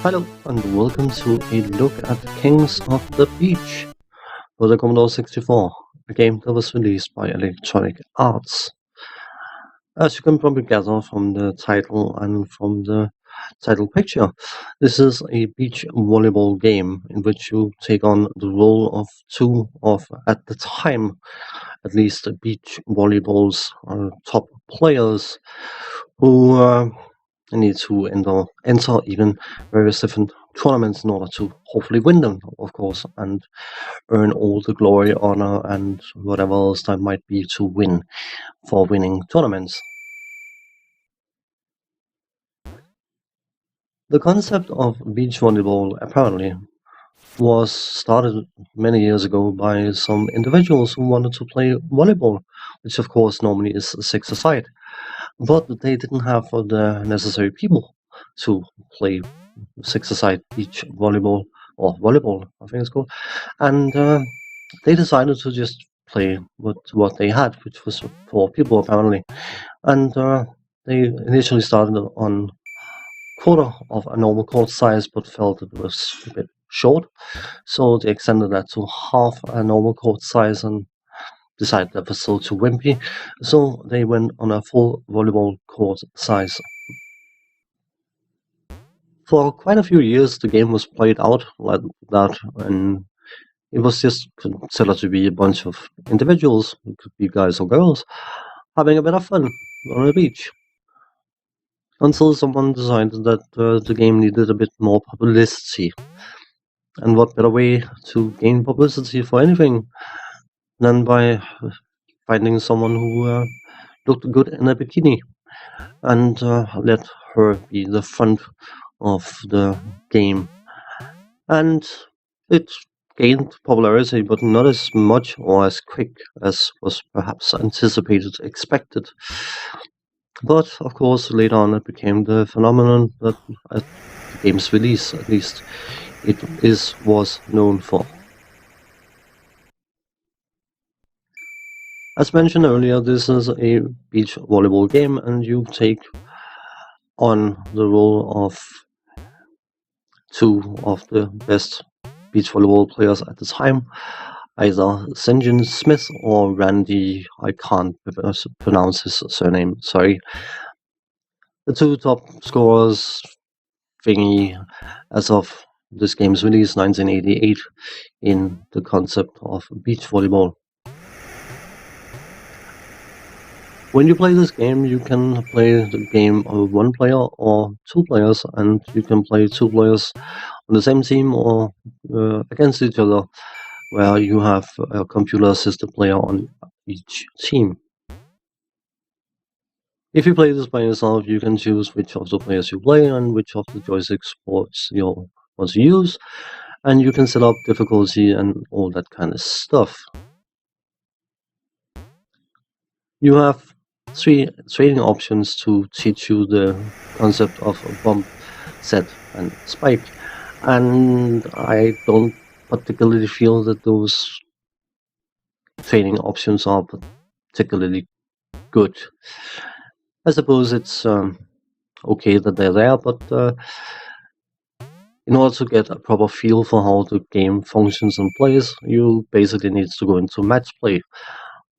Hello and welcome to a look at Kings of the Beach for the Commodore 64, a game that was released by Electronic Arts. As you can probably gather from the title and from the title picture, this is a beach volleyball game in which you take on the role of two of, at the time, at least beach volleyball's top players who need to enter even various different tournaments in order to hopefully win them, of course, and earn all the glory, honor, and whatever else there might be to win for winning tournaments. The concept of beach volleyball apparently was started many years ago by some individuals who wanted to play volleyball, which of course normally is six-a-side, but they didn't have the necessary people to play six-a-side beach volleyball, or volleyball, I think it's called, and they decided to just play with what they had, which was 4 people apparently, and they initially started on quarter of a normal court size, but felt it was a bit short, so they extended that to half a normal court size and decided that was still too wimpy, so they went on a full volleyball court size. For quite a few years, the game was played out like that, and it was just considered to be a bunch of individuals, it could be guys or girls, having a bit of fun on the beach. Until someone decided that the game needed a bit more publicity. And what better way to gain publicity for anything than by finding someone who looked good in a bikini and let her be the front of the game. And it gained popularity, but not as much or as quick as was perhaps anticipated, expected. But of course, later on, it became the phenomenon that at the game's release, at least, was known for. As mentioned earlier, this is a beach volleyball game, and you take on the role of two of the best beach volleyball players at the time, either St. John Smith or Randy. I can't pronounce his surname, sorry. The two top scorers thingy as of this game's release, 1988, in the concept of beach volleyball. When you play this game, you can play the game of one player or 2 players, and you can play 2 players on the same team or against each other, where you have a computer-assisted player on each team. If you play this by yourself, you can choose which of the players you play and which of the joystick sports you want to use, and you can set up difficulty and all that kind of stuff. You have 3 training options to teach you the concept of bump, set, and spike, and I don't particularly feel that those training options are particularly good. I suppose it's okay that they're there, but in order to get a proper feel for how the game functions and plays, you basically need to go into match play,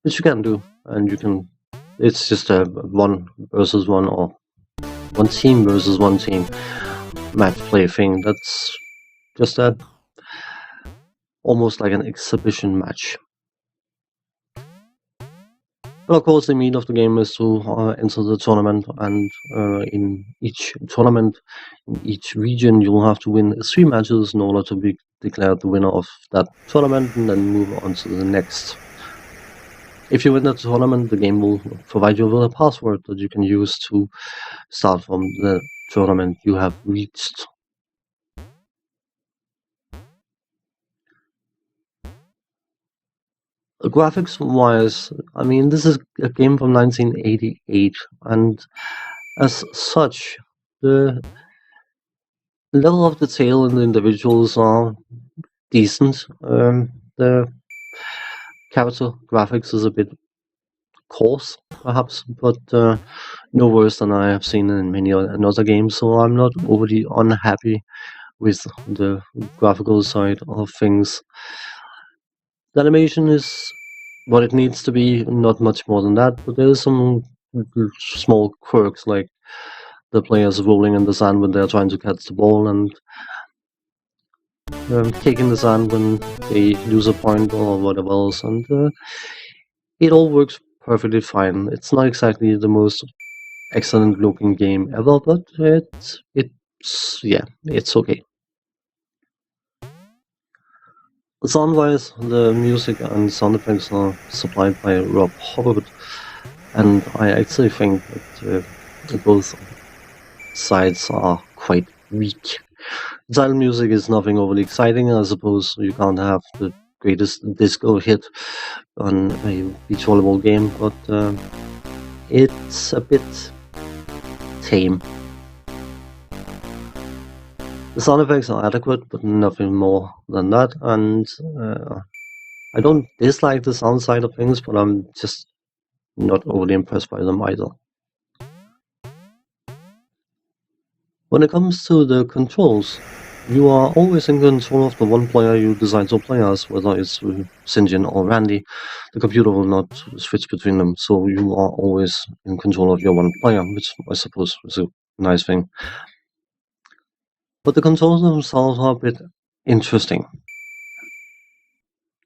which you can do, and you can. It's just a 1 versus 1 or 1 team versus 1 team match play thing. That's just almost like an exhibition match. But of course, the meat of the game is to enter the tournament, and in each tournament, in each region, you'll have to win 3 matches in order to be declared the winner of that tournament and then move on to the next. If you win the tournament, the game will provide you with a password that you can use to start from the tournament you have reached. Graphics-wise, I mean, this is a game from 1988, and as such, the level of detail in the individuals are decent. The character graphics is a bit coarse, perhaps, but no worse than I have seen in many another games. So I'm not overly unhappy with the graphical side of things. The animation is what it needs to be, not much more than that, but there's some small quirks like the players rolling in the sand when they're trying to catch the ball and kicking the sand when they lose a point or whatever else, and it all works perfectly fine. It's not exactly the most excellent looking game ever, but it's okay. Sound-wise, the music and sound effects are supplied by Rob Hubbard, and I actually think that both sides are quite weak. Title music is nothing overly exciting. I suppose you can't have the greatest disco hit on a beach volleyball game, but it's a bit tame. The sound effects are adequate, but nothing more than that, and I don't dislike the sound side of things, but I'm just not overly impressed by them either. When it comes to the controls, you are always in control of the one player you decide to play as, whether it's Sinjin or Randy. The computer will not switch between them, so you are always in control of your one player, which I suppose is a nice thing. But the controls themselves are a bit interesting.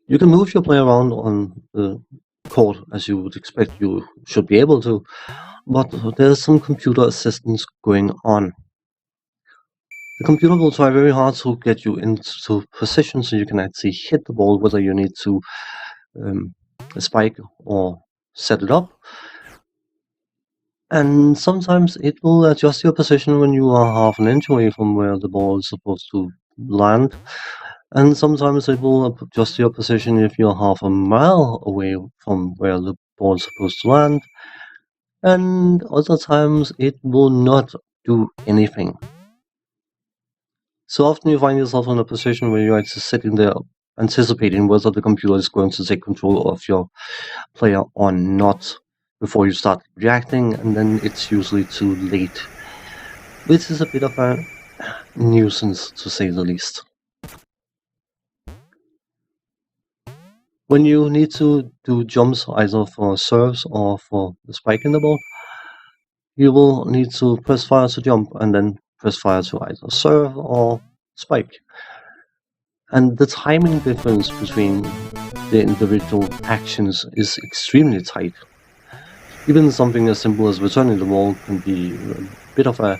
You can move your player around on the court as you would expect you should be able to, but there's some computer assistance going on. The computer will try very hard to get you into position so you can actually hit the ball, whether you need to spike or set it up. And sometimes it will adjust your position when you are half an inch away from where the ball is supposed to land. And sometimes it will adjust your position if you're half a mile away from where the ball is supposed to land. And other times it will not do anything. So often you find yourself in a position where you're actually sitting there anticipating whether the computer is going to take control of your player or not before you start reacting, and then it's usually too late, which is a bit of a nuisance to say the least. When you need to do jumps either for serves or for the spike in the ball, you will need to press fire to jump and then press fire to either serve or spike. And the timing difference between the individual actions is extremely tight. Even something as simple as returning the ball can be a bit of a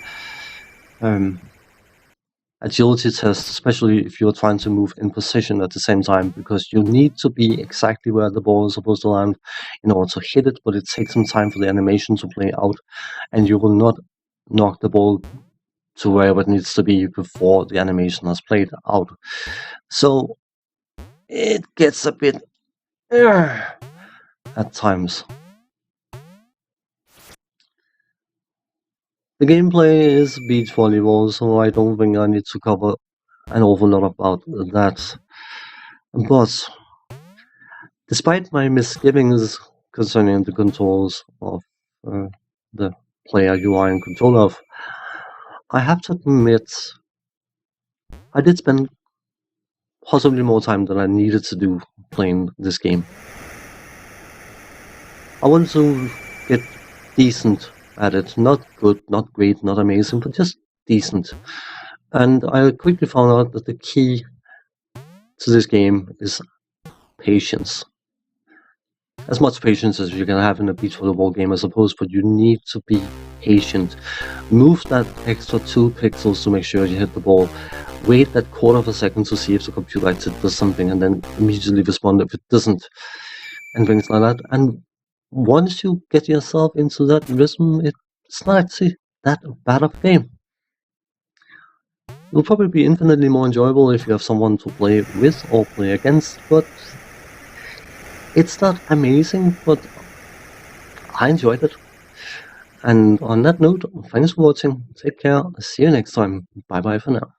agility test, especially if you're trying to move in position at the same time, because you need to be exactly where the ball is supposed to land in order to hit it, but it takes some time for the animation to play out, and you will not knock the ball to wherever it needs to be before the animation has played out. So it gets a bit at times. The gameplay is beach volleyball, so I don't think I need to cover an awful lot about that. But despite my misgivings concerning the controls of the player you are in control of, I have to admit I did spend possibly more time than I needed to do playing this game. I wanted to get decent at it. Not good, not great, not amazing, but just decent. And I quickly found out that the key to this game is patience. As much patience as you can have in a beach volleyball game, I suppose, but you need to be patient. Move that extra 2 pixels to make sure you hit the ball. Wait that quarter of a second to see if the computer actually does something, and then immediately respond if it doesn't, and things like that. And once you get yourself into that rhythm, it's not actually that bad of a game. It'll probably be infinitely more enjoyable if you have someone to play with or play against, but it's not amazing, but I enjoyed it. And on that note, thanks for watching, take care, see you next time, bye bye for now.